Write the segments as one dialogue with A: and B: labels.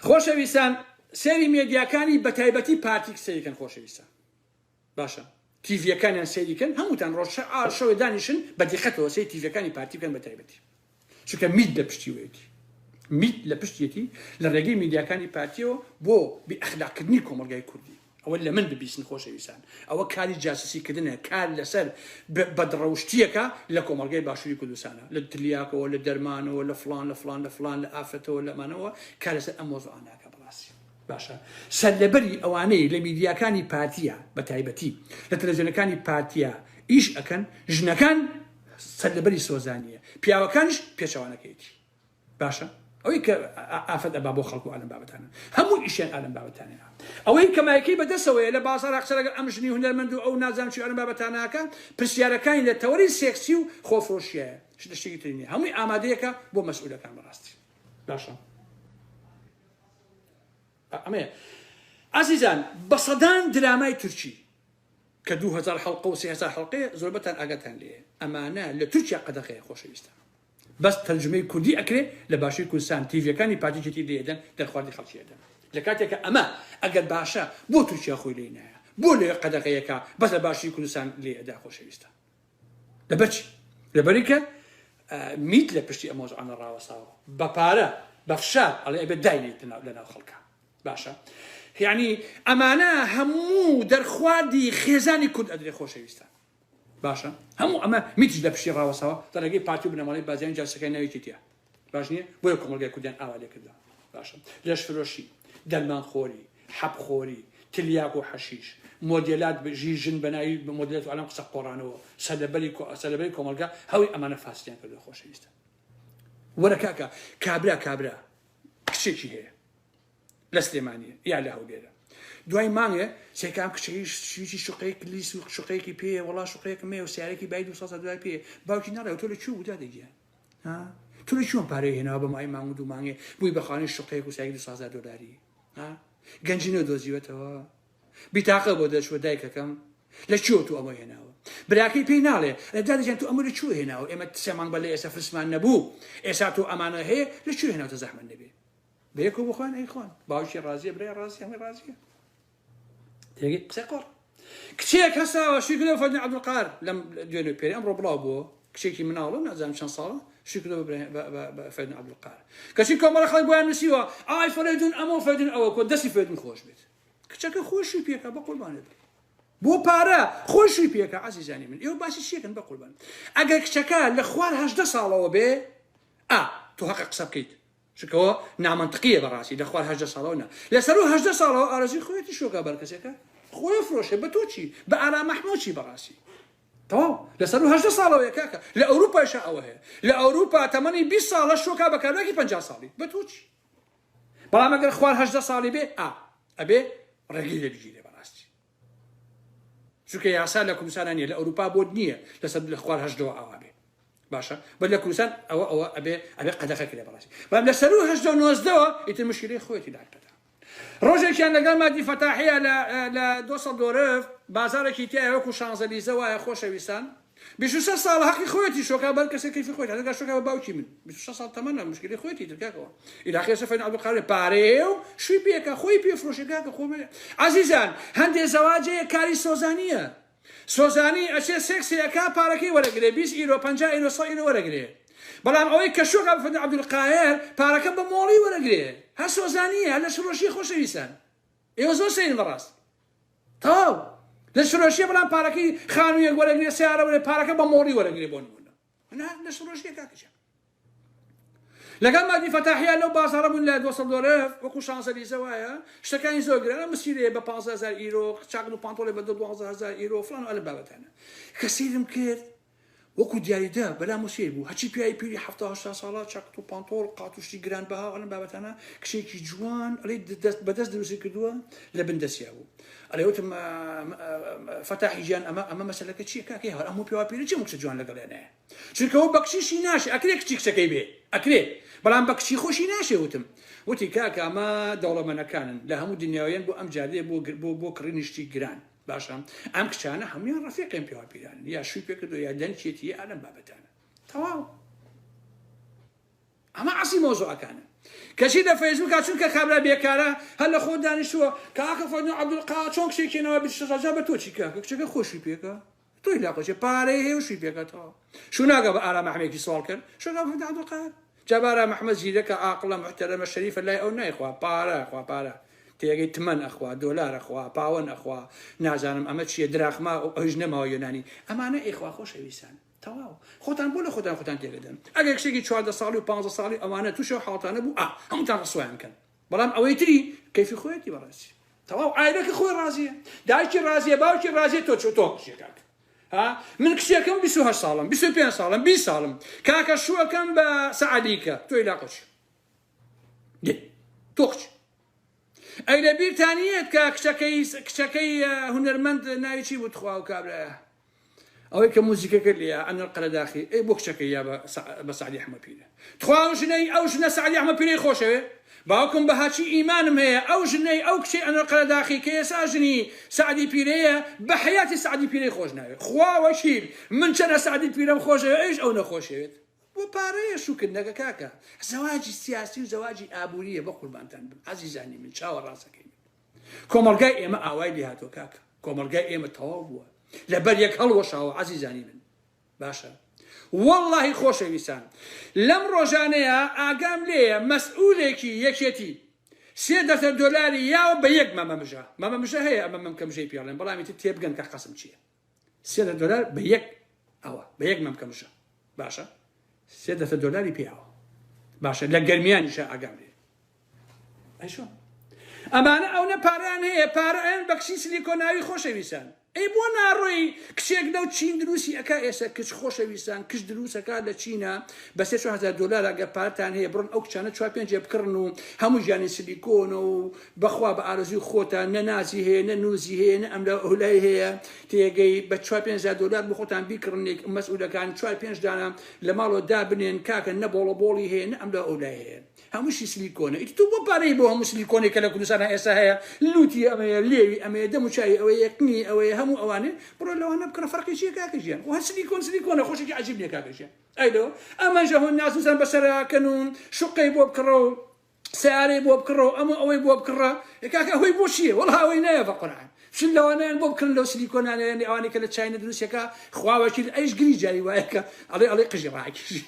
A: خۆشەویستان سێری مێدیاکانی بە تایبەتی پارتی سەیریکەن خۆشەویستان باشە تیڤیەکانیان سەیریکەن هەمووتان ڕۆژشەوێ دانیشن بە دیقەتەوە سەیری تیڤیەکانی پارتی بکەن بە تایبەتی چونکە میت لە پشتیوەیەتی میت لە پشتیەتی لە ڕێگەی میدیاکانی پارتیەوە بۆ بێئەخلاقکردنی کۆمەلگای کوردی ئەوە لە من ببیستن خۆشەویستان ئەوە کاری جاسوسیکردنە کار لەسەر بەدڕەوشتیەکە لە کۆمەلگای باشووری کوردستانە لە تلیاکەوە لە دەرمانەوە لە فڵان لە فڵان لە فڵان لە ئافرەتەوە لەمانەوە کار لەسەر ئەم مۆزوعاناکە بەڕاستی باشە سەرلەبەری ئەوانەی لە میدیاکانی پارتیە بە تایبەتی لە تەلەڤیزیۆنەکانی پارتیە ئیش ئەکەن ژنەکان سەرلەبەری سۆزانیە پیاوەکانش پێچەوانەکەیەتی باشە ئەوەی کە ئافرەت ئەبا بۆ خەڵکو ئالەم بابەتانە هەموو ئیشیان ئالەم بابەتانەیە ئەوەی کەمایەکەی بەدەستەوەیە لە بازاڕ قسەلەگەڵ ئەم ژنی هونەرمەند و ئەو نازانم چی ئالەم بابەتانەکە پرسیارەکانی لە تەوەری سێکسی و خۆفرۆشیایە شتێکی تری نییە هەمووی ئامادەیەکە بۆ مەسئولەکان بەڕاستی باشە ئەمەیە عەزیزان بە سەدان درامای تورکی کە 2000 حەڵقە و 3000 حەڵقەیە زۆربەتان ئاگاتان لێیە ئەمانە لە تورکیا قەدەغەیە خۆشەویستان بەس تەرجمەی کوردی ئەکرێ لە باشووری کوردستان تیڤیەکانی پارتیەتی دێدەن دەرخواردی خەڵکی ئەدەن لە کاتێکە ئەمە ئەگەر باشە بۆ تورکیا خۆی لێ نایە بۆ لێ قەدەغەیەکە بەس لە باشووری کوردستان لێ ئەدا خۆشەویستان لەبەرچی لەبەری کە میت لە پشتی ئەم مۆزوعانە ڕاوەستاوە بە پارە بە فشار ئەڵێ ئەبێت داینێت لەناو خەڵکە باشە یعنی ئەمانە هەموو دەرخواردی خێزانی کورد ئەدرێ خۆشەویستان باشە هەموو ئەمە میتیش لە پشتی ڕاوەستاوە دەڕێگەی پارتی و بنەماڵی بازیان جاسەکەی ناوێتی تیا باش نییە بۆیە کۆمەلگای کوردیان ئاوا لێ کردووە باشە لەش فرۆشی دەرمانخۆری حەبخۆری تلیاک و حەشیش مۆدێلات ژن بەناوی بە مۆدێلات و ئەلەم قسە قۆڕانەوە سەرلەبەری کۆمەلگا هەوی ئەمانە فاسیان کردووە خۆشەویستە وەرە کاکە کابرا کچێکی هەیە لە سلێمانیە یا لە هەولێرە دوای مانگە سێکام کچەکەی شویی شوقەیەک لیس و شوقەیەکی پێ وەڵا شوقەیەکم مێ و سیارێکی بای 200 دوای پێ باوکی ناڕێ تۆ لە چوو بودا دەگیان تۆ لە چۆن پارەی هێناوە بە مای مانگ و دوو مانگێ بووی بەخوانی شوقەیەک و سیارێکی 200 دلاری گەنجینە دۆزیوەتەوە بیتاقە بۆ دەچوە دایکەکەم لە چۆ تو ئەمە هێناوە براکەی پێی ناڵێ دادەجان تو ئەمە لە چوە هێناوە ئێمە سێ مانگ بە لە ئێستا فرسمان نەبوو ئێستا تۆ ئەمانە هەیە لە چوە هێناوتە زەحمەت نەبێ بەیەکۆ بخوان ئەیخوان باوکی ڕازیە برای ڕازی ئەمە ڕازیە تێگەی قسەی قۆڕ کچێک هەستاوە شیکردەوە فەرمی عەبدولقاهر لەم دوێنێ پێری ئەمڕۆ بڵاو بووە کچێکی مناڵە نازانم چەند ساڵە شیکردەوە بە فەرمی عەبدولقاهر کەچی کۆمەڵە خەڵک بۆیان نووسیوە ئای فەرێدون ئەمە فەرێدون ئەوە کۆ دەستی فەرێدون خۆش بێت کچەکە خۆشی پێکە بە قوربانت بۆ پارە خۆشی پێکە عەزیزانی من ئێوە باسی شیەکەن بە قوربان ئەگەر کچەکە لە خوار 18 ساڵەوە بێ تۆ حەقە قسە بکەیت شکەوە نامەنتقیە بەڕاستی لە خوار 18 ساڵەوە نا لەسەر 18 ساڵەوە ئارەزوی خۆیەتی شۆکە بەرکەسێکە خۆی فرۆشێ بە تۆ چی بە ئارام مەحموودی بەڕاستی تەواو لەسەر 18 ساڵەوەیە کاکە لە ئەوروپایشە ئەوە هەیە لە ئەوروپا تەمەنی 20 ساڵە شۆکا بەکارناکی 50 ساڵی بە تۆ چی بەڵام ئەگەر خوار 18 ساڵی بێ ئەبێ ڕێگەی لێ بگیرێ بەڕاستی چونکە یاسا لە کوردستان نییە لە ئەوروپا بۆ نییە لەسەر لە خوار 18 ئاوا بێ باشە بەر لە کوردستان ئەوە ئەبێ قەدەغەکە لێ بەڕاستی بەڵام لەسەر 18 19 ئیتر مشکلەی خۆیەتی داکەتە ڕۆژێکیان لەگەڵ مادی فەتاحیە لە دۆسەڵدۆرف بازارێکی تایە وەکو شانزەلیزە وایە خۆشەویستان 23 ساڵ حەقی خۆیەتی شۆکا بەر کەسێک کەیفی خۆیت هەدەگا شۆکا بە باوکی من 26 ساڵ تەمەنە مشکلی خۆیەتی ترکاکەوە ئیلاخی سەفەرین عەبدولقاهر پارەیە و شووی پێکە خۆی پێفرۆشێکاکە خۆمە عەزیزان هەندێک زەواجەیە کاری سۆزانیە سۆزانی ئەچێ سێکسیەکە پارەکەی وەرەگرێ 20 ئیرۆ 50 ئیرۆ 100 ئیرۆ وەرەگرێ بەڵام ئەوەی کە شۆکا بە عەبدولقاهر پارەکە بە مۆڵی وەرەگرێ هە سۆزانیە هە لە شڕۆشی خۆشەویستان ئێوە زۆر سەیرن بەڕاست تەواو لە شڕۆشیە بەڵام پارەکەی خانوویەک وەرەگرێ سیارە وەرە پارەکە بە مۆڵی وەرەگرێ بۆ نمونە لە شڕۆشیە کاکەچە لەگەڵ مادی فەتاحیە لەو بازاڕە بوون لە دۆسەڵدۆرف وەکو شانزەلیزە وایە شتەکانی زۆر گرانە مسیرێ بە 15000 ئیرۆ چاکن و پانتۆڵێ بە 12000 ئیرۆ فلان ئەلە بابەتانە کە سیرم کرد وەکو دیاریدا بەلا موسیر بوو هەچی پیاوی پیری 70 ساڵە چاکت و پانتۆڵ قاتوشتی گران بەها ئەلەم بابەتانە کشێکی جوان ئەڵێ بەدەست دروستی کردووە لە بندەسیا بوو ئەڵێ وتم فەتاحی گیان ئەمە مەسەلەکە چییە کاکەی هەر ئەموو پیاوە پیرە چی کچە جوان لەگەڵێنایە چونکە ئەو بە کچیشی ناشێ ئەکرێ کچی کچەکەی بێ ئەکرێ بەڵام بە کچی خۆشی ناشێ وتی کاکە ئەمە دەوڵەمەندەکانن لە هەموو دنیاویان بۆ ئەم جارێ بۆ کڕینیشتی گران باشە ئەم کچانە هەمویان ڕەفیقیان پیاوە پیرانن یا شووی پێکردو یا دەنچێتی ئەلەم بابەتانە تەواو ئەمە عەسی مۆزوعەکانە کەچی لە فەیسبووکە چونکە کابرا بێکارە هەر لە خۆ دانیشتووە کاکە فەرمووی عەبدولقادر چۆن کشێکێنەوە 20,000 بە تۆ چی کاکە کچەکە خۆشی پێکە تۆی لاقەچێ پارەی هەیە وشی پێکەتەوە شو ناگە بە ئارام محمێکی سوال کرد شو ناگە عەبدولقادر جابارە محمد زیرەکە عاقڵە محتەرەمە شەریفە لای ئەو نایخوا پارە تێگەی تمەن ئەخوا دۆلار ئەخوا پاوەن ئەخوا نازانم ئەمە چییە دراخما ئەوش نەماوە یۆنانی ئەمانە ئیخوا خۆشەویستان تەواو خۆتان بۆ لە خۆتان تێگەدەن ئەگەر کشێکی 14 ساڵی و 15 ساڵی ئەوانە تووشە حاڵتانە بوو هەمووتان ڕسوایان کەن بەڵام ئەوەی تری کەیفی خۆیەتی بەڕاستی تەواو ئایلەکە خۆی ڕازیە دایکی ڕازیە باوکی ڕازیە تۆ کشێکاک من کشێکم 28 ساڵم 25 ساڵم 20 ساڵم کاکە شووەکەم بە سەعەدیکە تۆی لاقەچ تۆ قچ ئەی لە بیرتانیەت کە کچەکەی هونەرمەند ناوی چی بوو تخوا و کابرایە ئەوەی کە موزیکەکە لێە ئەنەر قەرەداخی ئەی بۆ کچەکەی یا بە سعدی ئەحمەد پیرە تخوا ئەو ژنە سعدی ئەحمەد پیرەی خۆشەوێ باوکم بە هاچی ئیمانم هەیە ئەو ژنەی ئەو کچەی ئەنەر قەرەداخی کە ئێستا ژنی سعدی پیرەیە بە حەیاتی سعدی پیرەی خۆش ناوێت خوا وەکیل من چەنە سعدی پیرەم خۆشەوێ ئەیش ئەو نەخۆشەوێت بۆ پارەیە شوکردنەکە کاکە زەواجی سیاسی و زەواجی ئابووریە بە قوربانتان بن عەزیزانی من چاوەڕاستەکەی کۆمەڵگای ئێمە ئاوای لێ هاتۆ کاکە کۆمەڵگای ئێمە تەواو بووە لەبەر یەک هەڵوەشاوە عەزیزانی من باشە وەڵڵاهی خۆشەویستان لەم ڕۆژانەیە ئاگام لێیە مەسئولێکی یەکێتی $3 یاوە بە یەک مەمەمژە هەیە ئەمە مەمکە مژەی پێڵێن بەڵامی تێبگەن کە قەسم چییە $3 بە یەک ئەوە بە یەک مەمکە مژە باشە $3 پیاوە باشە لە گەرمیانیشە ئاگام لێ ئەیشۆ ئەمانە ئەوە پارەیان هەیە پارەیان بە کچی سیلیکۆناوی خۆشەویستان ئەی بۆ ناڕۆی کچێک لەو چین دروستی ئەکا ئێستا کچ خۆشەویستان کچ دروستەکە لە چینە بە $3,000 ئەگەر پارتان هەیە بڕن ئەو کچانە 4-5 بکڕن و هەموو ژیانی سیلیکۆن و بەخوا بە ئارەزوی خۆتان نە نازی هەیە نە نووزی هەیە نە ئەم لە ئەولای هەیە تێگەی بە $4-5 بۆ خۆتان بیکڕنێک مەسئولەکان 4-5 دانە لە ماڵەوە دابنێن کاکە نە بۆڵەبۆڵی هەیە نە ئەم لە ئەولای هەیە هەمووشی سیلیکۆنە ئیت تو بۆ پارەی بۆ هەموو سیلیکۆنێکە لە کوردستانە ئێستا هەیە لوتی ئەمەیە لێوی ئەمەیە دەموچای ئەوەیە یەکنی ئەوەیە هەموو ئەوانێ بڕۆ لەوانە بکڕە فەرقی چییە کاکە ژیان و هەر سیلیکۆنە خۆشێکی عەجیب نییە کاکە ژیان ئەیلۆ ئەمەژە هۆن ناسوسان بەسەراکەن و شوقەی بۆ بکڕە و سیارەی بۆ بکڕە و ئەمە ئەوەی بۆ بکڕە کاکە ئەوەی بۆ چییە وەڵا ئەوەی نایە بە قورعان شل لەوانەیان بۆ بکڕن لەو سیلیکۆنانیان ئەوانەی کە لە چاینە دروستەکە خواوەکی ئەیش گری جاری وایەکە ئەڵێ قژی ڕاکیژی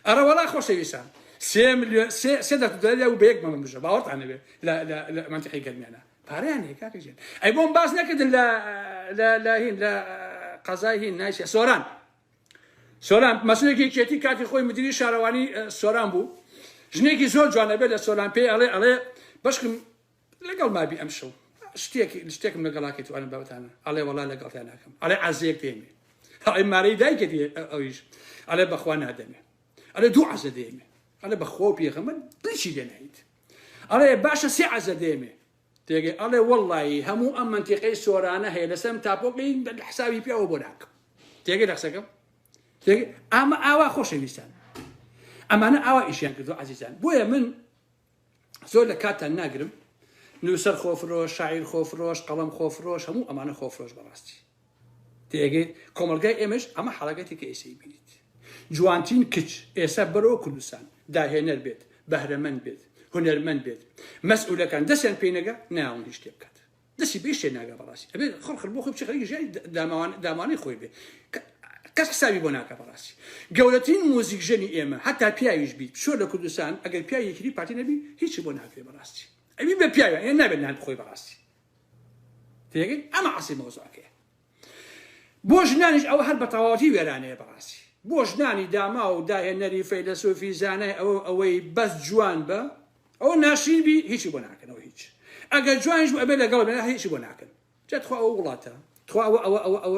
A: ئەرە وەڵا خۆشەویستان $3 و بە یەک مەمەمژە باوەڕتان هەبێ لە منتیقەی گەرمیانە پارەیان هەیە کاکە ژیان ئەی بۆم باس نەکردن لە قەزای هین نایسە سۆران مەسئولێکی کێتی کاتی خۆی مدیری شارەوانی سۆران بوو ژنێکی زۆر جوانە بێت لە سۆران پێی ئەڵێ بەشکم لەگەڵ مابی ئەم شەو شتێکم لەگەڵاکەی توانم بابەتانە ئەڵێ وەڵا لەگەڵتیان ناکەم ئەڵێ عەزەیەک دێمێ ئەڵێ مارەی دایکێتی ئەویش ئەڵێ بەخوا نادەمێ ئەڵێ 2 عەزە دێمێ ئەڵێ بەخۆ پێغەمبەر بچی لێ نایت ئەڵێ باشە 3 عەزە دێمێ تێگەی ئەڵێ وەڵڵاهی هەموو ئەم منتیقەی سۆرانە هەیە لەسەر تاپۆقی حسابی پیاوە بۆ ناکەم تێگەی دەقسەکەم ئەمە ئاوا خۆشەویستان ئەمانە ئاوا ئیشیان کردو عەزیزان بۆیە من زۆر لە کاتان ناگرم نووسەر خۆفرۆش شاعیر خۆفرۆش قەڵەم خۆفرۆش هەموو ئەمانە خۆفرۆش بەڕاستی تێگەی کۆمەلگای ئێمەش ئەمە حەڵەکەتی کە ئێسەی بینیت جوانترین کچ ئێستا بەرەوە کوردستان داهێنەر بێت بەهرەمەند بێت هونەرمەند بێت مەسئولەکان دەستیان پێی نەگا ناوەن هیچ شتێ بکات دەستی بێ شتێ ناگا بەڕاستی ئەبێ خەڵق بۆ خۆی بچی خەڵکی ژیانی دامانەی خۆی بێ کەس حسابی بۆ ناکە بەڕاستی گەورەترین موزیک ژەنی ئێمە حتا پیاویش بیت شۆ لە کوردستان ئەگەر پیاوێکی پارتی نەبی هیچی بۆ ناکرێ بەڕاستی ئەبی بە پیاوێ هێن نابێت نان بخۆی بەڕاستی تێگەی ئەمە عەسی مەوزوعەکەیە بۆ ژنانیش ئەوە هەر بە تەواوەتی وێرانەیە بەڕاستی بۆ ژنانی داما و داهێنەری فەیلسوفی زانای ئەوەی بەس جوان بە ئەوە ناشین بی هیچی بۆ ناکەنەوە هیچ ئەگەر جوانیش بوو ئەبێ لەگەڵ بێ هیچی بۆ ناکەن جات خوا ئەوە وڵاتە خوا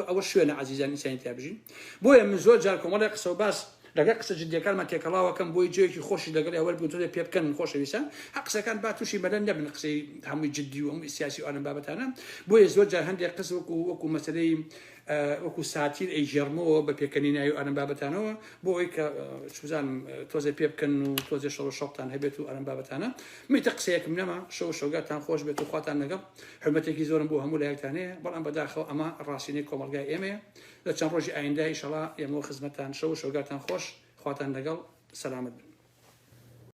A: ئەوە شوێنە عەزیزانی ئینسانی تیا بژین بۆیە من زۆر جار کۆمەڵێک قسە و باس لەگەڵ قسە جدیەکانمان تێکەڵاوەکەم بۆی جێیەکی خۆشی لەگەڵ ئەوە بوتۆ پێ بکەن خۆشەویستان هەر قسەکان با تووشی بەلەن نەبن قسەی هەمووی جددی و هەمووی سیاسی و ئەنم بابەتانە بۆیە زۆر جار هەندێک قسە وەکو مەسەلەی وەکو ساتیر ئەی ژێرمەوە بە پێکەنی ناوی ئەرم بابەتانەوە بۆ ئەوەی کە چوزانم تۆزە پێ بکەن و تۆزێ شەڕ و شەڵتان هەبێت و ئەرم بابەتانە میتە قسەیەکم نەما شەو شەوگاتان خۆش بێت و خواتان لەگەڵ حرمەتێکی زۆرم بۆ هەموو لایەکتانەیە بەڵام بەداخەوە ئەمە ڕاستینەی کۆمەلگای ئێمەیە لە چەند ڕۆژی ئایندای ئینشەڵا ئێمە خزمەتان شەو شەوگاتان خۆش خواتان لەگەڵ سەلامت بن